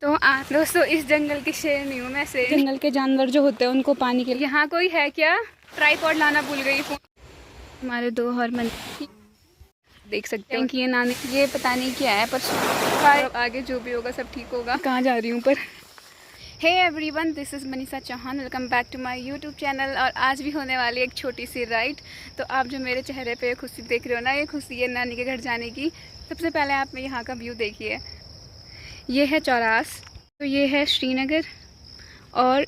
तो दोस्तों इस जंगल की शेर नहीं हूँ मैं, शेर जंगल के जानवर जो होते हैं उनको पानी के लिए। यहाँ कोई है क्या? ट्राइपॉड लाना भूल गई। हमारे दो हॉर्मन देख सकते हैं कि ये नानी, ये पता नहीं क्या है पर आगे जो भी होगा सब ठीक होगा। कहाँ जा रही हूँ पर। Hey everyone, this is Manisha Chauhan, welcome back to my YouTube channel. और आज भी होने वाली एक छोटी सी राइड। तो आप जो मेरे चेहरे पे खुशी देख रहे हो ना, ये खुशी है नानी के घर जाने की। सबसे पहले आप यहाँ का व्यू देखिए। ये है चौरास, तो ये है श्रीनगर और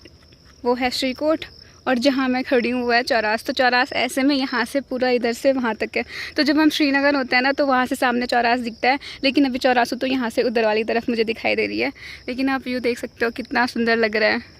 वो है श्रीकोट, और जहाँ मैं खड़ी हूँ वो है चौरास। तो चौरास ऐसे में यहाँ से पूरा इधर से वहाँ तक है। तो जब हम श्रीनगर होते हैं ना तो वहाँ से सामने चौरास दिखता है, लेकिन अभी चौरास तो यहाँ से उधर वाली तरफ मुझे दिखाई दे रही है। लेकिन आप व्यू देख सकते हो कितना सुंदर लग रहा है।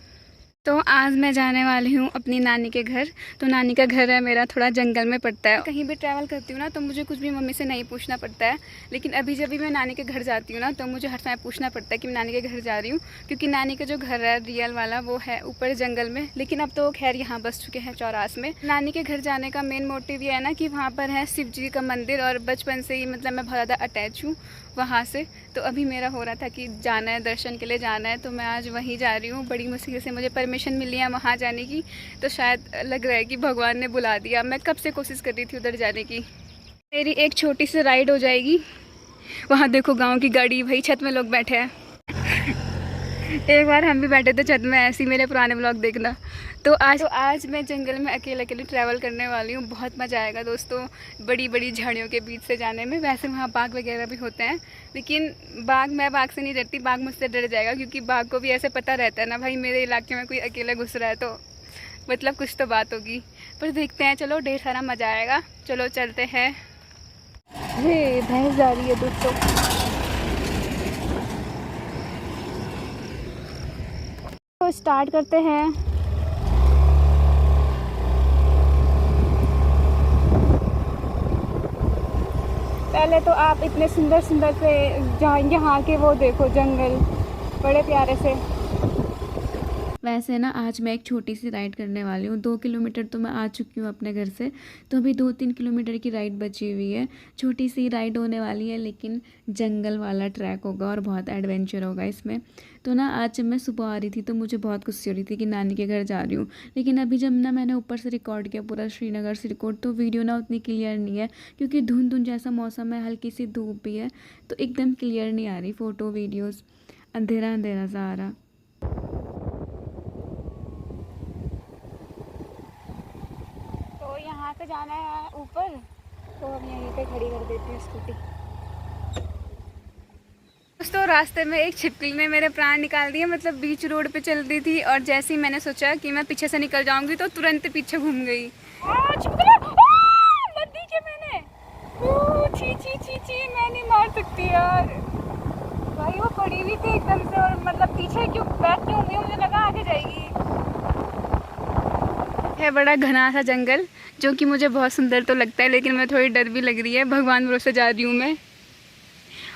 तो आज मैं जाने वाली हूँ अपनी नानी के घर। तो नानी का घर है मेरा थोड़ा जंगल में पड़ता है। कहीं भी ट्रैवल करती हूँ ना तो मुझे कुछ भी मम्मी से नहीं पूछना पड़ता है, लेकिन अभी जब भी मैं नानी के घर जाती हूँ ना तो मुझे हर समय पूछना पड़ता है कि मैं नानी के घर जा रही हूँ, क्योंकि नानी का जो घर है रियल वाला वो है ऊपर जंगल में। लेकिन अब तो खैर यहाँ बस चुके हैं चौरास में। नानी के घर जाने का मेन मोटिव ये है ना कि वहाँ पर है शिव जी का मंदिर, और बचपन से ही मतलब मैं बहुत ज़्यादा अटैच हूँ वहाँ से। तो अभी मेरा हो रहा था कि जाना है, दर्शन के लिए जाना है, तो मैं आज वहीं जा रही हूँ। बड़ी मुश्किल से मुझे परमिशन मिली है वहाँ जाने की, तो शायद लग रहा है कि भगवान ने बुला दिया। मैं कब से कोशिश कर रही थी उधर जाने की। मेरी एक छोटी सी राइड हो जाएगी। वहाँ देखो गाँव की गाड़ी, भाई छत में लोग बैठे हैं। एक बार हम भी बैठे थे छत में, ऐसी मेरे पुराने ब्लॉग देखना। तो आज मैं जंगल में अकेले अकेले ट्रैवल करने वाली हूँ। बहुत मज़ा आएगा दोस्तों, बड़ी बड़ी झाड़ियों के बीच से जाने में। वैसे वहाँ बाघ वगैरह भी होते हैं, लेकिन मैं बाघ से नहीं डरती, बाघ मुझसे डर जाएगा, क्योंकि बाघ को भी ऐसे पता रहता है ना भाई मेरे इलाके में कोई अकेला घुस रहा है तो मतलब कुछ तो बात होगी। पर देखते हैं, चलो ढेर सारा मज़ा आएगा। चलो चलते हैं। ये भैंस जा रही है दोस्तों। तो स्टार्ट करते हैं। पहले तो आप इतने सुंदर सुंदर से यहाँ के वो देखो जंगल, बड़े प्यारे से। वैसे ना आज मैं एक छोटी सी राइड करने वाली हूँ। 2 किलोमीटर तो मैं आ चुकी हूँ अपने घर से, तो अभी 2-3 किलोमीटर की राइड बची हुई है। छोटी सी राइड होने वाली है, लेकिन जंगल वाला ट्रैक होगा और बहुत एडवेंचर होगा इसमें। तो ना आज जब मैं सुबह आ रही थी तो मुझे बहुत खुशी हो रही थी कि नानी के घर जा रही हूँ। लेकिन अभी जब ना मैंने ऊपर से रिकॉर्ड किया पूरा श्रीनगर श्रीकोट, तो वीडियो ना उतनी क्लियर नहीं है, क्योंकि धुंध धुंध जैसा मौसम है, हल्की सी धूप भी है, तो एकदम क्लियर नहीं आ रही फ़ोटो वीडियोज़, अंधेरा अंधेरा सा आ रहा। यहाँ से जाना है ऊपर, तो हम यहीं पे खड़ी कर देती हूँ स्कूटी। दोस्तों रास्ते में एक छिपकली ने मेरे प्राण निकाल दिए। मतलब बीच रोड पे चल रही थी और जैसे ही मैंने सोचा कि मैं पीछे से निकल जाऊंगी तो तुरंत पीछे घूम गई। मैंने ची ची ची ची, मैं नहीं मार सकती यार भाई, वो पड़ी हुई थी एकदम से, और मतलब पीछे क्यों बैक क्यों हुई, मुझे लगा आगे जाएगी। है बड़ा घना सा जंगल, जो कि मुझे बहुत सुंदर तो लगता है, लेकिन मैं थोड़ी डर भी लग रही है। भगवान भरोसे जा रही हूँ मैं।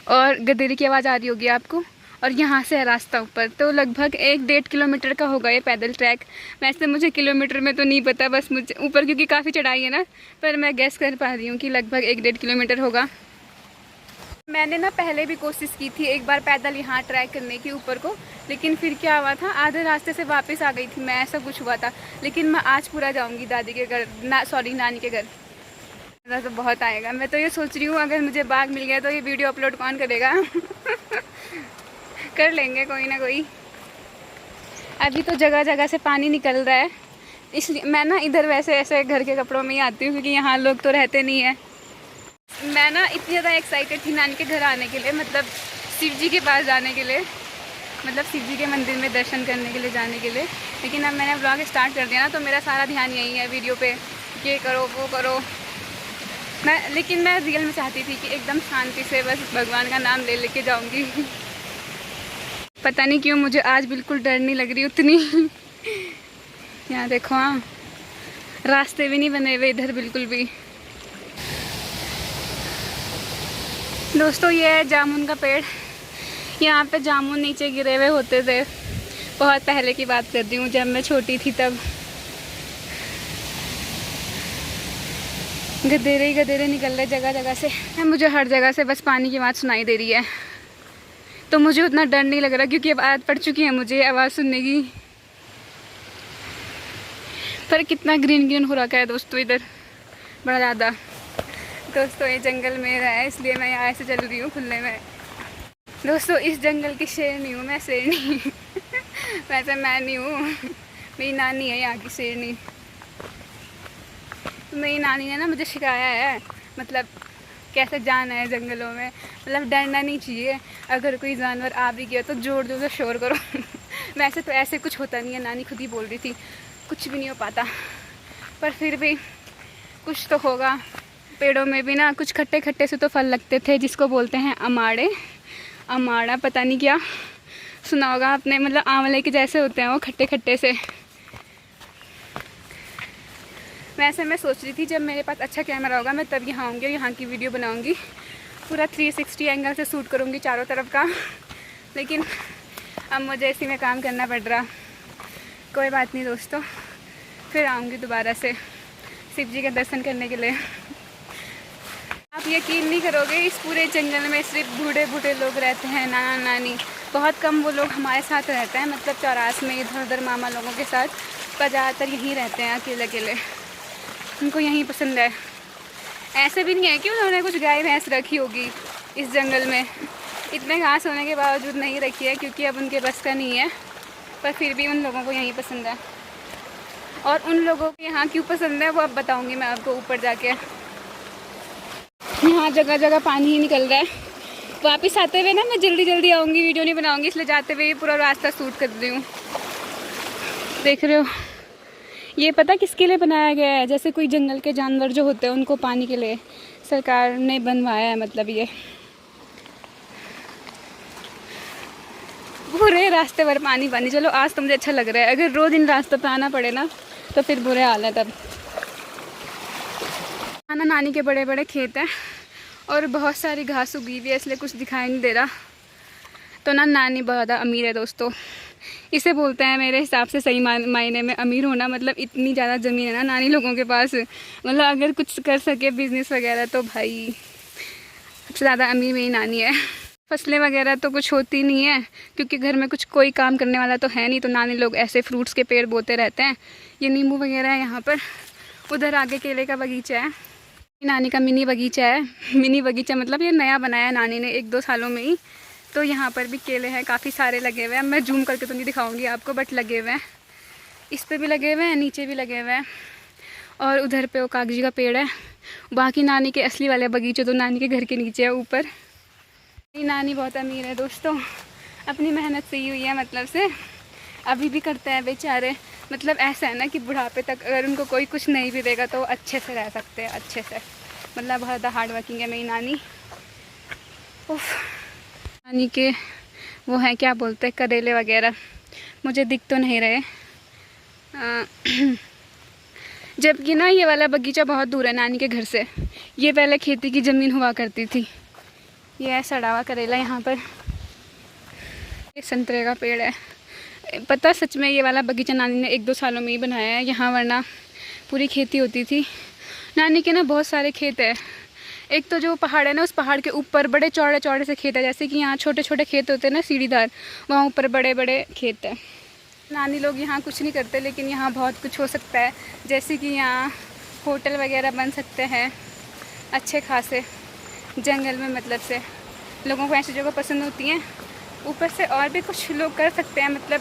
और गधेरे की आवाज़ आ रही होगी आपको। और यहाँ से है रास्ता ऊपर, तो लगभग 1-1.5 किलोमीटर का होगा ये पैदल ट्रैक। वैसे मुझे किलोमीटर में तो नहीं पता, बस मुझे ऊपर क्योंकि काफ़ी चढ़ाई है ना, पर मैं गैस कर पा रही हूँ कि लगभग 1-1.5 किलोमीटर होगा। मैंने ना पहले भी कोशिश की थी एक बार पैदल यहाँ ट्रैक करने की ऊपर को, लेकिन फिर क्या हुआ था, आधे रास्ते से वापस आ गई थी मैं, ऐसा कुछ हुआ था। लेकिन मैं आज पूरा जाऊँगी दादी के घर, नानी के घर। मज़ा तो बहुत आएगा। मैं तो ये सोच रही हूँ अगर मुझे बाघ मिल गया तो ये वीडियो अपलोड कौन करेगा। कर लेंगे कोई ना कोई। अभी तो जगह जगह से पानी निकल रहा है, इसलिए मैं ना इधर वैसे ऐसे घर के कपड़ों में ही आती हूँ, क्योंकि यहाँ लोग तो रहते नहीं है। मैं ना इतनी ज़्यादा एक्साइटेड थी नानी के घर आने के लिए, मतलब शिव जी के पास जाने के लिए, मतलब शिव जी के मंदिर में दर्शन करने के लिए जाने के लिए। लेकिन अब मैंने व्लॉग स्टार्ट कर दिया ना, तो मेरा सारा ध्यान यही है वीडियो पे, ये करो वो करो। लेकिन मैं रियल में चाहती थी कि एकदम शांति से बस भगवान का नाम ले लेके जाऊंगी। पता नहीं क्यों मुझे आज बिल्कुल डर नहीं लग रही उतनी। यहाँ देखो, हाँ रास्ते भी नहीं बने हुए इधर बिल्कुल भी। दोस्तों ये है जामुन का पेड़। यहाँ पे जामुन नीचे गिरे हुए होते थे, बहुत पहले की बात कर रही हूँ, जब मैं छोटी थी तब। गधेरे ही गधेरे निकल रहे जगह जगह से। मुझे हर जगह से बस पानी की आवाज़ सुनाई दे रही है। तो मुझे उतना डर नहीं लग रहा क्योंकि अब आदत पड़ चुकी है मुझे आवाज़ सुनने की। पर कितना ग्रीन ग्रीन हो रखा है दोस्तों इधर, बड़ा ज़्यादा। दोस्तों ये जंगल मेरा है इसलिए मैं यहाँ से चल रही हूँ खुले में। दोस्तों इस जंगल की शेरनी हूँ मैं, शेरनी वैसे मैं नहीं हूँ, मेरी नानी है यहाँ की शेरनी। मेरी नानी ने ना मुझे सिखाया है मतलब कैसे जाना है जंगलों में, मतलब डरना नहीं चाहिए। अगर कोई जानवर आ भी गया तो जोर जोर से शोर करो वैसे तो ऐसे कुछ होता नहीं है, नानी खुद ही बोल रही थी कुछ भी नहीं हो पाता, पर फिर भी कुछ तो होगा। पेड़ों में भी ना कुछ खट्टे खट्टे से तो फल लगते थे जिसको बोलते हैं अमाड़े, अमाड़ा पता नहीं क्या सुना होगा आपने, मतलब आंवले के जैसे होते हैं वो खट्टे खट्टे से। वैसे मैं सोच रही थी जब मेरे पास अच्छा कैमरा होगा मैं तब यहाँ आऊँगी, यहाँ की वीडियो बनाऊँगी, पूरा 360 एंगल से शूट करूँगी चारों तरफ का, लेकिन अब मुझे इसी में काम करना पड़ रहा। कोई बात नहीं दोस्तों, फिर आऊँगी दोबारा से शिव जी के दर्शन करने के लिए। आप यकीन नहीं करोगे इस पूरे जंगल में सिर्फ बूढ़े बूढ़े लोग रहते हैं, नाना नानी, बहुत कम वो लोग हमारे साथ रहते हैं, मतलब चौरास में इधर उधर मामा लोगों के साथ, पर ज़्यादातर यहीं रहते हैं अकेले अकेले, उनको यहीं पसंद है। ऐसे भी नहीं है कि उन्होंने कुछ गाय भैंस रखी होगी इस जंगल में, इतने घास होने के बावजूद नहीं रखी है क्योंकि अब उनके बस का नहीं है, पर फिर भी उन लोगों को यहीं पसंद है। और उन लोगों को यहाँ क्यों पसंद है वो अब बताऊँगी मैं आपको ऊपर जाके। यहाँ जगह जगह पानी ही निकल रहा है। वापस आते हुए ना मैं जल्दी जल्दी आऊँगी, वीडियो नहीं बनाऊँगी, इसलिए जाते हुए पूरा रास्ता शूट कर रही हूँ। देख रहे हो ये पता किसके लिए बनाया गया है, जैसे कोई जंगल के जानवर जो होते हैं उनको पानी के लिए सरकार ने बनवाया है, मतलब ये पूरे रास्ते भर पानी पानी। चलो आज तो मुझे अच्छा लग रहा है, अगर रोज़ इन रास्तों पे आना पड़े ना तो फिर बुरे हाल है तब। नाना नानी के बड़े बड़े खेत हैं और बहुत सारी घास उगी हुई है इसलिए कुछ दिखाई नहीं दे रहा। तो ना नानी बहुत ज़्यादा अमीर है दोस्तों, इसे बोलते हैं मेरे हिसाब से सही मायने में अमीर होना, मतलब इतनी ज़्यादा ज़मीन है ना नानी लोगों के पास, मतलब अगर कुछ कर सके बिज़नेस वगैरह तो भाई सबसे ज़्यादा अमीर मेरी नानी है। फसलें वगैरह तो कुछ होती नहीं है क्योंकि घर में कुछ कोई काम करने वाला तो है नहीं, तो नानी लोग ऐसे फ्रूट्स के पेड़ बोते रहते हैं। ये नींबू वगैरह है यहाँ पर, उधर आगे केले का बगीचा है, नानी का मिनी बगीचा है। मिनी बगीचा मतलब ये नया बनाया है नानी ने 1-2 सालों में ही। तो यहाँ पर भी केले हैं, काफ़ी सारे लगे हुए हैं, मैं जूम करके तो नहीं दिखाऊंगी आपको बट लगे हुए हैं, इस पे भी लगे हुए हैं, नीचे भी लगे हुए हैं, और उधर पे वो कागजी का पेड़ है। बाकी नानी के असली वाले बगीचे तो नानी के घर के नीचे है ऊपर। नानी बहुत अमीर है दोस्तों, अपनी मेहनत से ही हुई है, मतलब से अभी भी करते हैं बेचारे, मतलब ऐसा है ना कि बुढ़ापे तक अगर उनको कोई कुछ नहीं भी देगा तो अच्छे से रह सकते हैं, अच्छे से, मतलब बहुत ज़्यादा हार्ड वर्किंग है मेरी नानी। उफ, नानी के वो है क्या बोलते हैं करेले वगैरह, मुझे दिख तो नहीं रहे। जबकि ना ये वाला बगीचा बहुत दूर है नानी के घर से, ये पहले खेती की ज़मीन हुआ करती थी। ये है सड़ा हुआ करेला यहाँ पर, ये संतरे का पेड़ है। पता सच में ये वाला बगीचा नानी ने 1-2 सालों में ही बनाया है यहाँ, वरना पूरी खेती होती थी। नानी के ना बहुत सारे खेत है, एक तो जो पहाड़ है ना उस पहाड़ के ऊपर बड़े चौड़े चौड़े से खेत है, जैसे कि यहाँ छोटे छोटे खेत होते हैं ना सीढ़ीदार, वहाँ ऊपर बड़े बड़े खेत है। नानी लोग यहाँ कुछ नहीं करते लेकिन यहाँ बहुत कुछ हो सकता है, जैसे कि यहाँ होटल वगैरह बन सकते हैं अच्छे खासे जंगल में, मतलब से लोगों को ऐसी जगह पसंद होती हैं। ऊपर से और भी कुछ लोग कर सकते हैं, मतलब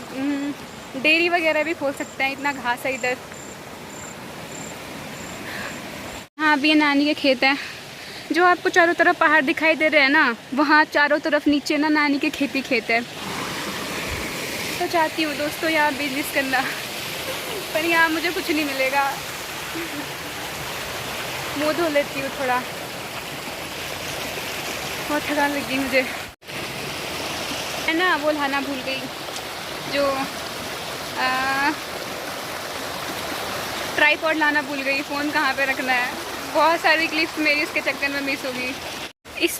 डेयरी वगैरह भी खोल सकते हैं, इतना घास है इधर। हाँ अभी ये नानी के खेत हैं, जो आपको चारों तरफ पहाड़ दिखाई दे रहे हैं ना, वहाँ चारों तरफ नीचे ना नानी के खेती खेत है। तो चाहती हूँ दोस्तों यहाँ बिजनेस करना, पर यहाँ मुझे कुछ नहीं मिलेगा। मुँह धो लेती हूँ थोड़ा, बहुत थकान लगी मुझे, है ना वो लाना भूल गई जो ट्राइपॉड लाना भूल गई, फ़ोन कहाँ पे रखना है। बहुत सारी क्लिप्स मेरी इसके चक्कर में मिस होगी। इस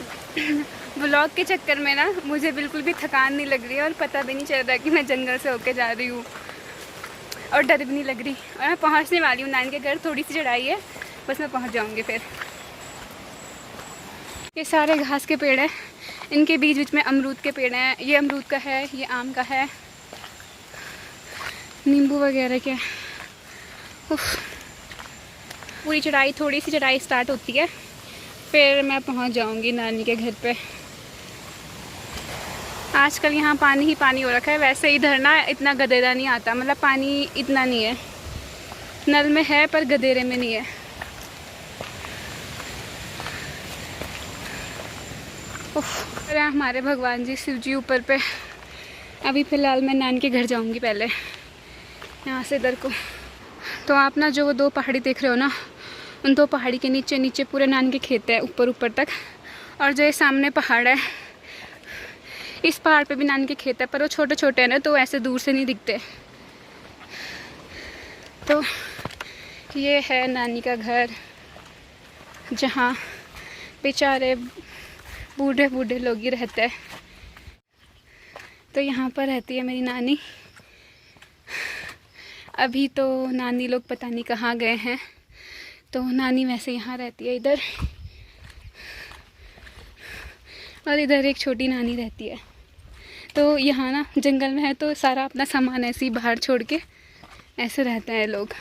व्लॉग के चक्कर में ना मुझे बिल्कुल भी थकान नहीं लग रही है और पता भी नहीं चल रहा कि मैं जंगल से होके जा रही हूँ, और डर भी नहीं लग रही। और मैं पहुँचने वाली हूँ नानी के घर, थोड़ी सी चढ़ाई है, बस मैं पहुँच जाऊँगी। फिर ये सारे घास के पेड़ है, इनके बीच बीच में अमरूद के पेड़ हैं। ये अमरूद का है, ये आम का है, नींबू वगैरह के। उफ, पूरी चढ़ाई, थोड़ी सी चढ़ाई स्टार्ट होती है, फिर मैं पहुंच जाऊंगी नानी के घर पे। आजकल यहाँ पानी ही पानी हो रखा है। वैसे इधर ना इतना गदेरा नहीं आता, मतलब पानी इतना नहीं है, नल में है पर गदेरे में नहीं है। अरे हमारे भगवान जी शिव जी ऊपर पे। अभी फ़िलहाल मैं नानी के घर जाऊंगी पहले, यहाँ से इधर को। तो आप ना जो वो 2 पहाड़ी देख रहे हो ना, उन 2 पहाड़ी के नीचे नीचे पूरे नानी के खेत है, ऊपर ऊपर तक। और जो ये सामने पहाड़ है, इस पहाड़ पे भी नानी के खेत है, पर वो छोटे छोटे हैं ना, तो ऐसे दूर से नहीं दिखते। तो ये है नानी का घर, जहाँ बेचारे बूढ़े बूढ़े लोग ही रहते हैं। तो यहाँ पर रहती है मेरी नानी। अभी तो नानी लोग पता नहीं कहाँ गए हैं, तो नानी वैसे यहाँ रहती है इधर। और इधर एक छोटी नानी रहती है। तो यहाँ ना जंगल में है, तो सारा अपना सामान ऐसे ही बाहर छोड़ के ऐसे रहते हैं लोग।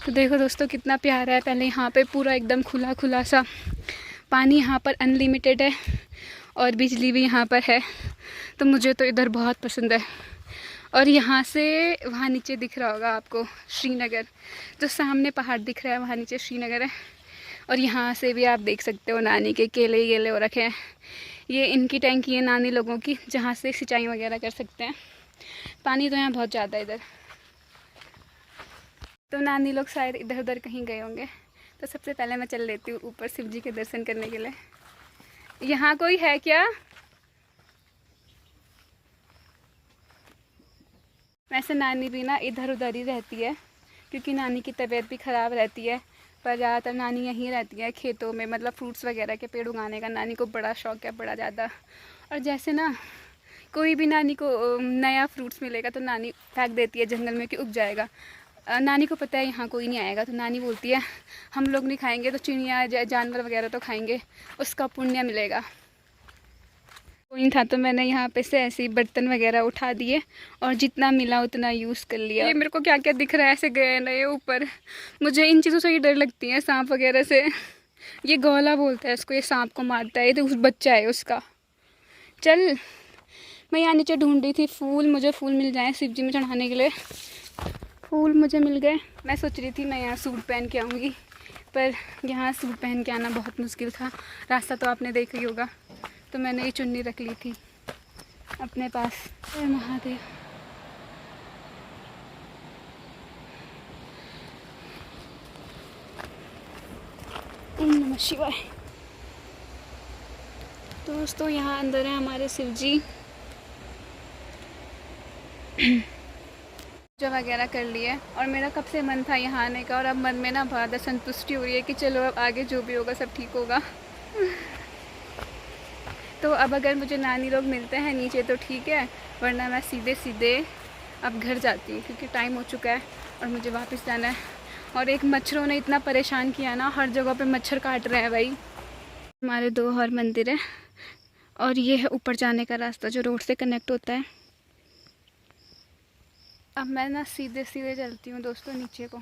तो देखो दोस्तों कितना प्यारा है। पहले यहाँ पे पूरा एकदम खुला खुला सा पानी, यहाँ पर अनलिमिटेड है, और बिजली भी यहाँ पर है। तो मुझे तो इधर बहुत पसंद है। और यहाँ से वहाँ नीचे दिख रहा होगा आपको श्रीनगर, जो सामने पहाड़ दिख रहा है वहाँ नीचे श्रीनगर है। और यहाँ से भी आप देख सकते हो नानी के केले ही केले हो रखे हैं। ये इनकी टैंकी है नानी लोगों की, जहाँ से सिंचाई वगैरह कर सकते हैं। पानी तो यहाँ बहुत ज़्यादा है इधर। तो नानी लोग शायद इधर उधर कहीं गए होंगे। तो सबसे पहले मैं चल लेती हूँ ऊपर शिव जी के दर्शन करने के लिए। यहाँ कोई है क्या? वैसे नानी भी ना इधर उधर ही रहती है, क्योंकि नानी की तबीयत भी ख़राब रहती है। पर ज़्यादातर नानी यहीं रहती है खेतों में, मतलब फ्रूट्स वगैरह के पेड़ उगाने का नानी को बड़ा शौक़ है, बड़ा ज़्यादा। और जैसे ना कोई भी नानी को नया फ्रूट्स मिलेगा तो नानी फेंक देती है जंगल में कि उग जाएगा। नानी को पता है यहाँ कोई नहीं आएगा, तो नानी बोलती है हम लोग नहीं खाएंगे तो चिड़िया जानवर वगैरह तो खाएंगे, उसका पुण्य मिलेगा। कोई नहीं था तो मैंने यहाँ पे से ऐसे ही बर्तन वगैरह उठा दिए और जितना मिला उतना यूज़ कर लिया। ये मेरे को क्या क्या दिख रहा है, ऐसे गए ना ये ऊपर। मुझे इन चीज़ों से ही डर लगती है, सांप वगैरह से। ये गोला बोलता है इसको, ये सांप को मारता है। ये तो उस बच्चा है उसका। चल, मैं यहाँ नीचे ढूंढ रही थी फूल, मुझे फूल मिल जाए शिव जी में चढ़ाने के लिए। फूल मुझे मिल गए। मैं सोच रही थी मैं यहाँ सूट पहन के आऊँगी, पर यहाँ सूट पहन के आना बहुत मुश्किल था। रास्ता तो आपने देखा ही होगा, तो मैंने ये चुन्नी रख ली थी अपने पास। जय महादेव। ओम नमः शिवाय। दोस्तों यहाँ अंदर है हमारे शिव जी। पूजा वगैरह कर लिए, और मेरा कब से मन था यहाँ आने का, और अब मन में ना बहुत संतुष्टि हो रही है कि चलो अब आगे जो भी होगा सब ठीक होगा। तो अब अगर मुझे नानी लोग मिलते हैं नीचे तो ठीक है, वरना मैं सीधे सीधे अब घर जाती हूँ, क्योंकि टाइम हो चुका है और मुझे वापस जाना है। और एक मच्छरों ने इतना परेशान किया ना, हर जगह पे मच्छर काट रहे हैं भाई। हमारे 2 और मंदिर है, और ये है ऊपर जाने का रास्ता जो रोड से कनेक्ट होता है। अब मैं ना सीधे सीधे चलती हूँ दोस्तों नीचे को।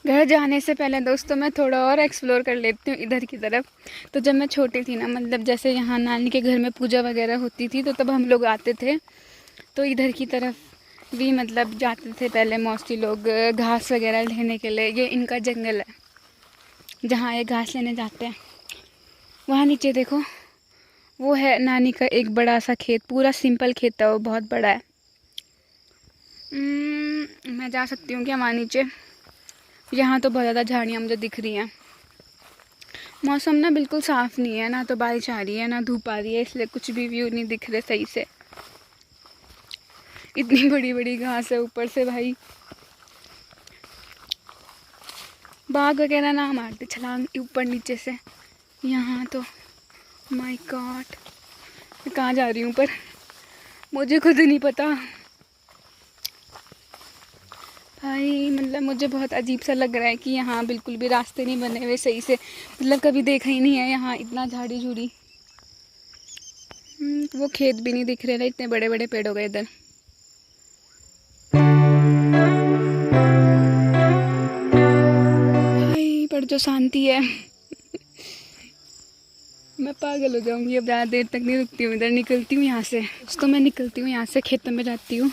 घर जाने से पहले दोस्तों मैं थोड़ा और एक्सप्लोर कर लेती हूँ इधर की तरफ। तो जब मैं छोटी थी ना, मतलब जैसे यहाँ नानी के घर में पूजा वगैरह होती थी, तो तब हम लोग आते थे। तो इधर की तरफ भी मतलब जाते थे पहले मोस्टली लोग घास वगैरह लेने के लिए। ये इनका जंगल है जहाँ ये घास लेने जाते हैं। वहाँ नीचे देखो, वो है नानी का एक बड़ा सा खेत, पूरा सिंपल खेत है, वो बहुत बड़ा है। मैं जा सकती हूँ क्या वहाँ नीचे? यहाँ तो बहुत ज़्यादा झाड़ियाँ मुझे दिख रही हैं। मौसम ना बिल्कुल साफ़ नहीं है, ना तो बारिश आ रही है ना धूप आ रही है, इसलिए कुछ भी व्यू नहीं दिख रहे सही से। इतनी बड़ी बड़ी घास है ऊपर से भाई। बाघ वगैरह ना मारते छलांग ऊपर नीचे से। यहाँ तो माय गॉड, मैं कहाँ जा रही हूँ पर मुझे खुद नहीं पता भाई। मतलब मुझे बहुत अजीब सा लग रहा है कि यहाँ बिल्कुल भी रास्ते नहीं बने हुए सही से, मतलब कभी देखा ही नहीं है यहाँ इतना झाड़ी झूड़ी। वो खेत भी नहीं दिख रहे ना, इतने बड़े बड़े पेड़ हो गए इधर। भाई पर जो शांति है मैं पागल हो जाऊंगी अब, ज़्यादा देर तक नहीं रुकती हूँ इधर, निकलती हूँ यहाँ से। तो मैं निकलती हूँ यहाँ से, खेतों में जाती हूँ।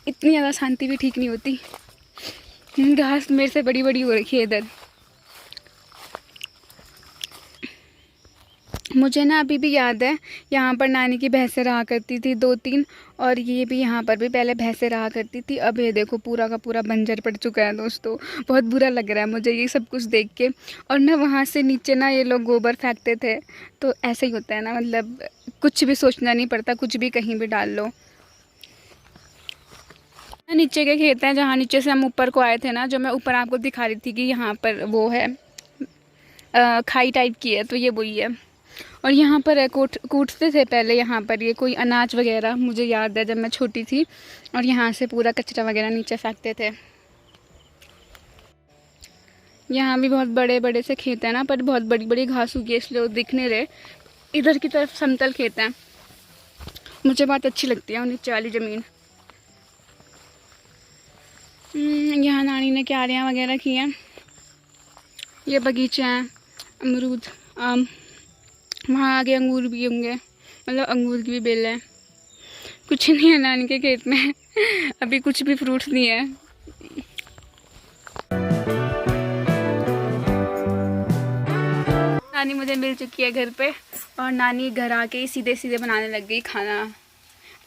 इतनी ज़्यादा शांति भी ठीक नहीं होती, घास मेरे से बड़ी बड़ी हो रखी है इधर। मुझे ना अभी भी याद है, यहाँ पर नानी की भैंसें रहा करती थी 2-3, और ये भी यहाँ पर भी पहले भैंसें रहा करती थी। अब ये देखो पूरा का पूरा बंजर पड़ चुका है दोस्तों। बहुत बुरा लग रहा है मुझे ये सब कुछ देख के। और ना वहाँ से नीचे ना ये लोग गोबर फेंकते थे, तो ऐसे ही होता है ना, मतलब कुछ भी सोचना नहीं पड़ता, कुछ भी कहीं भी डाल लो। नीचे के खेत हैं, जहाँ नीचे से हम ऊपर को आए थे ना, जो मैं ऊपर आपको दिखा रही थी कि यहाँ पर वो है खाई टाइप की है, तो ये वही है। और यहाँ पर कूटते थे पहले यहाँ पर ये कोई अनाज वगैरह, मुझे याद है जब मैं छोटी थी। और यहाँ से पूरा कचरा वगैरह नीचे फेंकते थे। यहाँ भी बहुत बड़े बड़े से खेत हैं ना, पर बहुत बड़ी बड़ी घास उगी है इसलिए वो दिख नहीं रहे। इधर की तरफ समतल खेत हैं, मुझे बहुत अच्छी लगती है नीचे वाली ज़मीन। यहाँ नानी ने क्यारियाँ वगैरह की हैं, ये बगीचे हैं, अमरूद, आम, वहाँ आगे अंगूर भी होंगे, मतलब अंगूर की भी बेल है। कुछ नहीं है नानी के खेत में अभी कुछ भी फ्रूट्स नहीं है। नानी मुझे मिल चुकी है घर पे, और नानी घर आके ही सीधे सीधे बनाने लग गई खाना।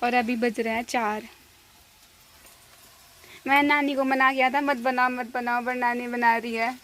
और अभी बज रहा है 4। मैं नानी को मना किया था मत बनाओ, पर नानी बना रही है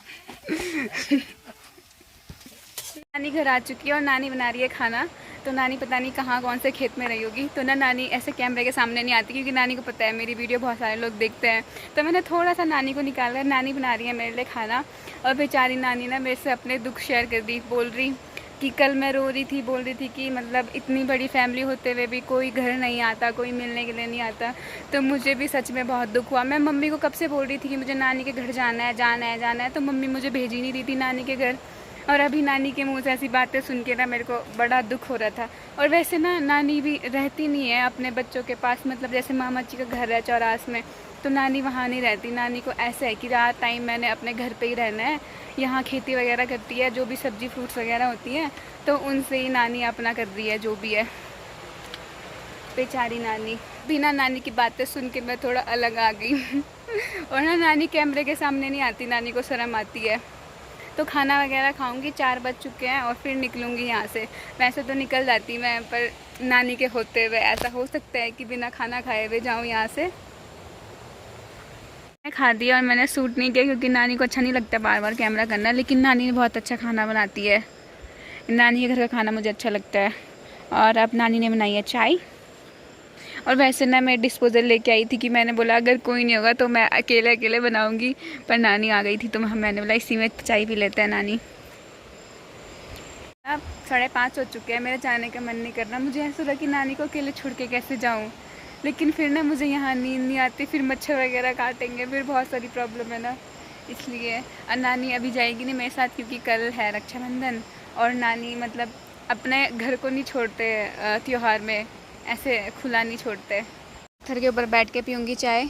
नानी घर आ चुकी है और नानी बना रही है खाना। तो नानी पता नहीं कहाँ कौन से खेत में रही होगी, तो ना नानी ऐसे कैमरे के सामने नहीं आती, क्योंकि नानी को पता है मेरी वीडियो बहुत सारे लोग देखते हैं। तो मैंने थोड़ा सा नानी को निकाला, नानी बना रही है मेरे लिए खाना। और बेचारी नानी ना मेरे से अपने दुख शेयर कर दी, बोल रही कि कल मैं रो रही थी, बोल रही थी कि मतलब इतनी बड़ी फैमिली होते हुए भी कोई घर नहीं आता, कोई मिलने के लिए नहीं आता। तो मुझे भी सच में बहुत दुख हुआ। मैं मम्मी को कब से बोल रही थी कि मुझे नानी के घर जाना है, तो मम्मी मुझे भेज ही नहीं रही थी नानी के घर। और अभी नानी के मुंह से ऐसी बातें सुन के ना मेरे को बड़ा दुख हो रहा था। और वैसे ना नानी भी रहती नहीं है अपने बच्चों के पास, मतलब जैसे मामा जी का घर है चौरास में, तो नानी वहाँ नहीं रहती। नानी को ऐसा है कि रात टाइम मैंने अपने घर पे ही रहना है। यहाँ खेती वगैरह करती है, जो भी सब्ज़ी फ्रूट्स वगैरह होती हैं तो उनसे ही नानी अपना कर रही है जो भी है। बेचारी नानी, बिना नानी की बातें सुन के मैं थोड़ा अलग आ गई और ना नानी कैमरे के सामने नहीं आती, नानी को शर्म आती है। तो खाना वगैरह खाऊंगी, 4 बज चुके हैं और फिर निकलूँगी यहाँ से। वैसे तो निकल जाती मैं, पर नानी के होते हुए ऐसा हो सकता है कि बिना खाना खाए हुए जाऊँ यहाँ से। मैं खा दिया और मैंने सूट नहीं किया, क्योंकि नानी को अच्छा नहीं लगता बार बार कैमरा करना। लेकिन नानी बहुत अच्छा खाना बनाती है, नानी के घर का खाना मुझे अच्छा लगता है। और अब नानी ने बनाई है चाय। और वैसे ना मैं डिस्पोज़ल लेके आई थी कि मैंने बोला अगर कोई नहीं होगा तो मैं अकेले अकेले बनाऊंगी, पर नानी आ गई थी तो मैंने बोला इसी में चाय पी लेते हैं नानी। अब 5:30 हो चुके हैं, मेरे जाने का मन नहीं कर रहा। मुझे ऐसा लगा कि नानी को अकेले छोड़ के कैसे जाऊँ, लेकिन फिर ना मुझे यहाँ नींद नहीं आती, फिर मच्छर वगैरह काटेंगे, फिर बहुत सारी प्रॉब्लम है ना, इसलिए। और नानी अभी जाएगी नहीं मेरे साथ, क्योंकि कल है रक्षाबंधन। और नानी मतलब अपने घर को नहीं छोड़ते त्यौहार में, ऐसे खुला नहीं छोड़ते। पत्थर के ऊपर बैठ के पीऊँगी चाय,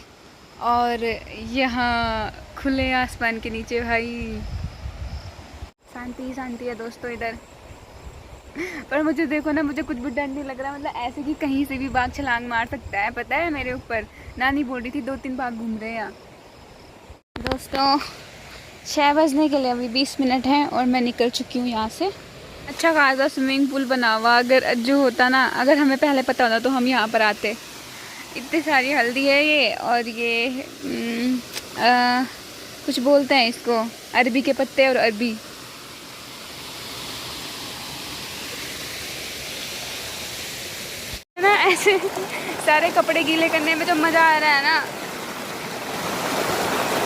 और यहाँ खुले आसमान के नीचे भाई शांति ही शांति है दोस्तों इधर। पर मुझे देखो ना, मुझे कुछ भी डर नहीं लग रहा, मतलब ऐसे कि कहीं से भी बाघ छलांग मार सकता है, पता है मेरे ऊपर। नानी बोल रही थी 2-3 बाघ घूम रहे हैं दोस्तों। 6 बजने के लिए अभी 20 मिनट हैं और मैं निकल चुकी हूँ यहाँ से। अच्छा खासा स्विमिंग पूल बना हुआ, अगर जो होता ना, अगर हमें पहले पता होता तो हम यहाँ पर आते। इतनी सारी हल्दी है ये, और ये कुछ बोलते हैं इसको, अरबी के पत्ते और अरबी। ना ऐसे सारे कपड़े गीले करने में जो मज़ा आ रहा है ना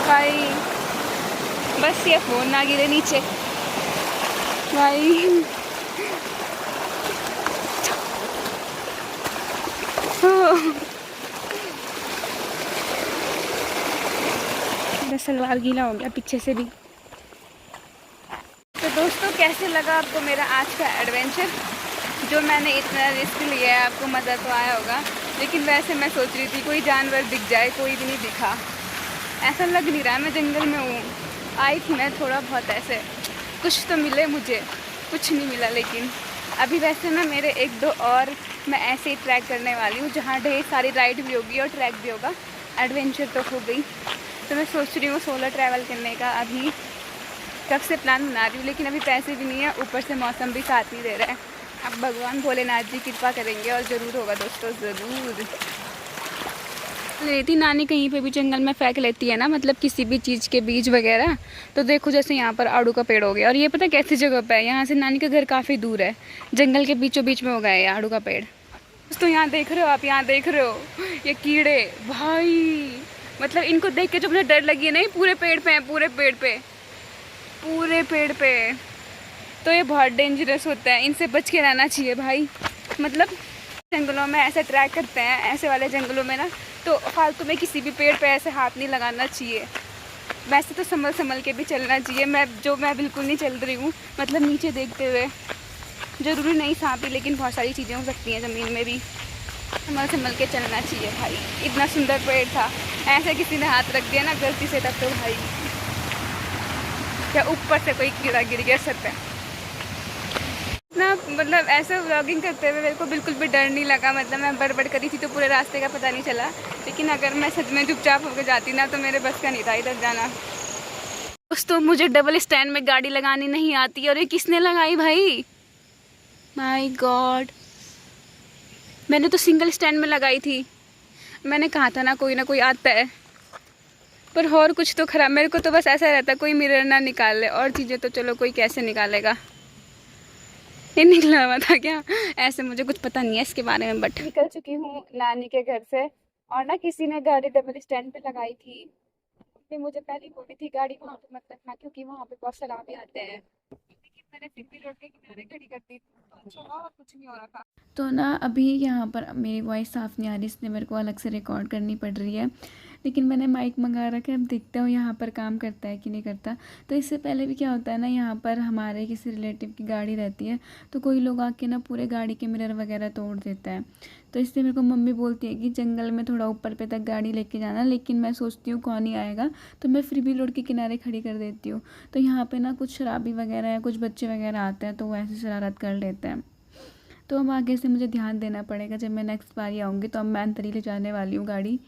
भाई, बस ये फ़ोन ना गिरे नीचे भाई। मेरा सलवार गीला हो गया पीछे से भी। तो दोस्तों कैसे लगा आपको मेरा आज का एडवेंचर? जो मैंने इतना रिस्क लिया है, आपको मज़ा तो आया होगा, लेकिन वैसे मैं सोच रही थी कोई जानवर दिख जाए, कोई भी नहीं दिखा। ऐसा लग नहीं रहा मैं जंगल में हूँ। आई थी मैं थोड़ा बहुत ऐसे, कुछ तो मिले मुझे, कुछ नहीं मिला। लेकिन अभी वैसे ना मेरे 1-2 और मैं ऐसे ही ट्रैक करने वाली हूँ, जहाँ ढेर सारी राइड भी होगी और ट्रैक भी होगा। एडवेंचर तो हो गई, तो मैं सोच रही हूँ सोलो ट्रैवल करने का। अभी कब से प्लान बना रही हूँ, लेकिन अभी पैसे भी नहीं है, ऊपर से मौसम भी साथ नहीं दे रहा है। अब भगवान भोलेनाथ जी कृपा करेंगे और ज़रूर होगा दोस्तों, ज़रूर। लेती नानी कहीं पे भी जंगल में फेंक लेती है ना, मतलब किसी भी चीज़ के बीज वगैरह, तो देखो जैसे यहाँ पर आड़ू का पेड़ हो गया। और ये पता कैसी जगह पे है, यहाँ से नानी का घर काफ़ी दूर है, जंगल के बीचों बीच में हो गया है आड़ू का पेड़। तो यहाँ देख रहे हो आप, यहाँ देख रहे हो ये कीड़े भाई, मतलब इनको देख के जो मुझे डर लगी है ना, पूरे पेड़ पे है, पूरे पेड़ पे, पूरे पेड़ पे। तो ये बहुत डेंजरस होता है, इनसे बच के रहना चाहिए भाई। मतलब जंगलों में ऐसे ट्रैक करते हैं, ऐसे वाले जंगलों में ना, तो फालतू में किसी भी पेड़ पे ऐसे हाथ नहीं लगाना चाहिए। वैसे तो संभल संभल के भी चलना चाहिए। मैं बिल्कुल नहीं चल रही हूँ, मतलब नीचे देखते हुए। ज़रूरी नहीं सांप ही, लेकिन बहुत सारी चीज़ें हो सकती हैं ज़मीन में भी, संभल संभल के चलना चाहिए भाई। इतना सुंदर पेड़ था, ऐसे किसी ने हाथ रख दिया ना गलती से, तब तो भाई क्या ऊपर से कोई कीड़ा गिर गया सर पे ना। मतलब ऐसे व्लॉगिंग करते हुए मेरे को बिल्कुल भी डर नहीं लगा। मतलब मैं बड़बड़ करी थी तो पूरे रास्ते का पता नहीं चला, लेकिन अगर मैं सच में चुपचाप होकर जाती ना, तो मेरे बस का नहीं था इधर जाना। दोस्तों मुझे डबल स्टैंड में गाड़ी लगानी नहीं आती, और ये किसने लगाई भाई, माय गॉड। मैंने तो सिंगल स्टैंड में लगाई थी, मैंने कहा था ना कोई आता है। पर और कुछ तो खराब, मेरे को तो बस ऐसा रहता कोई मिरर ना निकाल ले, और चीज़ें तो चलो कोई कैसे निकालेगा। ये निकला हुआ था क्या, ऐसे मुझे कुछ पता नहीं है इसके बारे में। बट निकल चुकी हूँ नानी के घर से, और ना किसी ने गाड़ी डबल स्टैंड पे लगाई थी। फिर मुझे पहले बोली थी गाड़ी वहाँ पे मत रखना, क्योंकि वहाँ पे बहुत शराबी आते हैं। लेकिन मैंने फिर भी रोड के किनारे खड़ी कर दी, तो अच्छा हुआ और कुछ नहीं हो रहा था। तो ना अभी यहाँ पर मेरी वॉइस साफ़ नहीं आ रही, इसलिए मेरे को अलग से रिकॉर्ड करनी पड़ रही है। लेकिन मैंने माइक मंगा रखा है, अब देखते हो यहाँ पर काम करता है कि नहीं करता। तो इससे पहले भी क्या होता है ना, यहाँ पर हमारे किसी रिलेटिव की गाड़ी रहती है, तो कोई लोग आके ना पूरे गाड़ी के मिरर वगैरह तोड़ देता है। तो इसलिए मेरे को मम्मी बोलती है कि जंगल में थोड़ा ऊपर पे तक गाड़ी लेके जाना, लेकिन मैं सोचती हूँ कौन ही आएगा, तो मैं फिर भी रोड के किनारे खड़ी कर देती हूँ। तो यहाँ पे ना कुछ शराबी वगैरह या कुछ बच्चे वगैरह आते हैं, तो वो ऐसी शरारत कर लेते हैं। तो अब आगे से मुझे ध्यान देना पड़ेगा, जब मैं नेक्स्ट बारी आऊँगी तो अब मैं अंदर ही ले जाने वाली हूँ गाड़ी।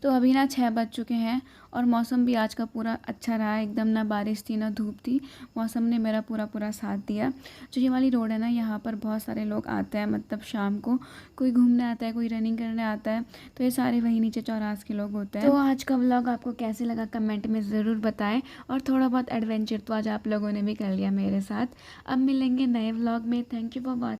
तो अभी ना 6 बज चुके हैं, और मौसम भी आज का पूरा अच्छा रहा है एकदम, ना बारिश थी ना धूप थी, मौसम ने मेरा पूरा साथ दिया। जो ये वाली रोड है ना, यहाँ पर बहुत सारे लोग आते हैं, मतलब शाम को कोई घूमने आता है, कोई रनिंग करने आता है, तो ये सारे वहीं नीचे चौरास के लोग होते हैं। तो आज का व्लॉग आपको कैसे लगा कमेंट में ज़रूर बताएं, और थोड़ा बहुत एडवेंचर तो आज आप लोगों ने भी कर लिया मेरे साथ। अब मिलेंगे नए व्लॉग में। Thank you for watching.